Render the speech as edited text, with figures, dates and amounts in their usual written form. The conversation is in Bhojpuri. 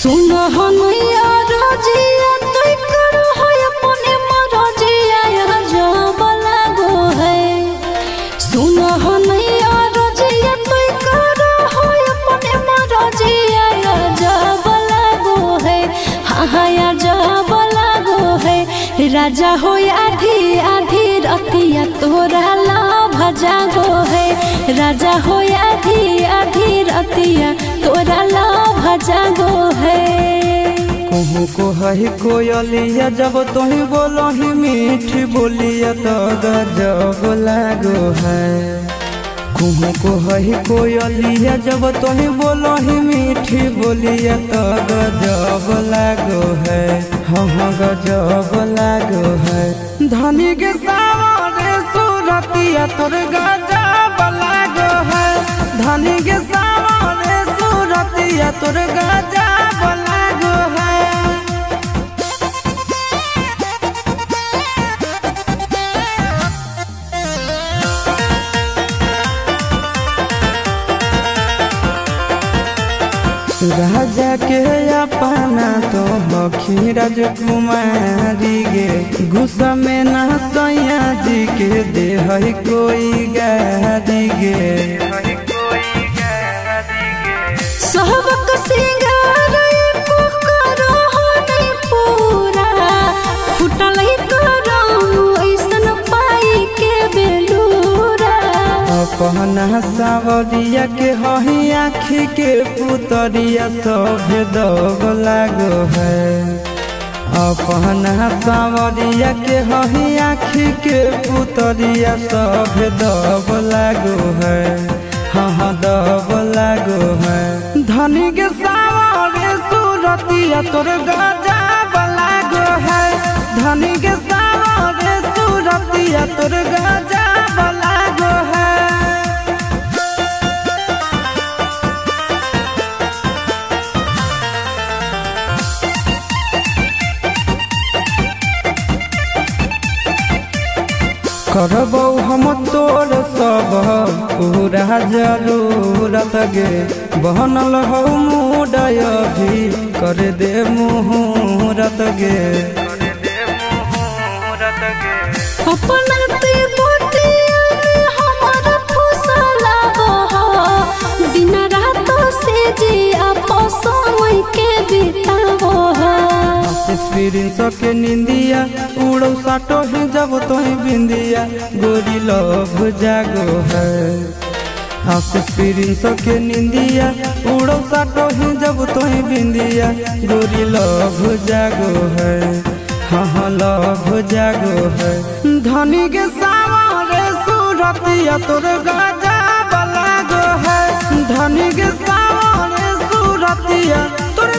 सुनो हनैया रजिया तोय करो है अपने मरजिया जब लागो है। सुनो हनैया रजिया तोय करो है अपने मरजिया जब लागो है। हाँ जब लागो है। राजा हो आधी आधी रतिया तोरा लाभ जागो है। राजा हो आधी आधी रतिया तोरा लाभ जागो है। कहूँ को है कोयलिया जब तुही बोलो ही मीठी बोलिया तो गजब लागो है। कहूँ को है कोयलिया जब तुही बोलो ही मीठी बोलिया तो गजब लागो है। हाँ गजब लागो है। धनी के सावरे सूरतिया तोर गजब लागो है। धनी के सावरे सूरतिया तोर गजब लागो है। राजा के अपना तो बखी राजकुमारी गे गुस्सा में ना सैया जी के दे है कोई गारी गे। सहबक सिंगार को करो नहीं पूरा फुटल करो ऐसन पाई के बेलूरा। अपना सावरिया के हही आखी के पुतरिया सब दब लागो है। अपना सावरिया के हही आखी के पुतरिया सब दब लागो है। हाँ दब लागो है। धनी के सावरे सूरतिया तोर गजब लागो है। धनी के सावरे सूरतिया तोर गजब लागो है। करबौ हम तोर सब पूरा जरूरत गे बनल हो मुडय भी कर दे मुहूर्त गे। अपना ते बोटिया में हमारा फुसला बहो दिन रात से जी आपस समय के बितावो। एक्सपीरियंस के निंदिया उड़ो साटो ही जब तोही बिंदिया गोरी लव जागो है। एक्सपीरियंस के निंदिया उड़ो साटो ही जब तोही बिंदिया गोरी लव जागो है। हाँ लव जागो है। धनी के सावरे सूरतिया तोर गजब लागो है। धनी के सावरे सूरतिया तोर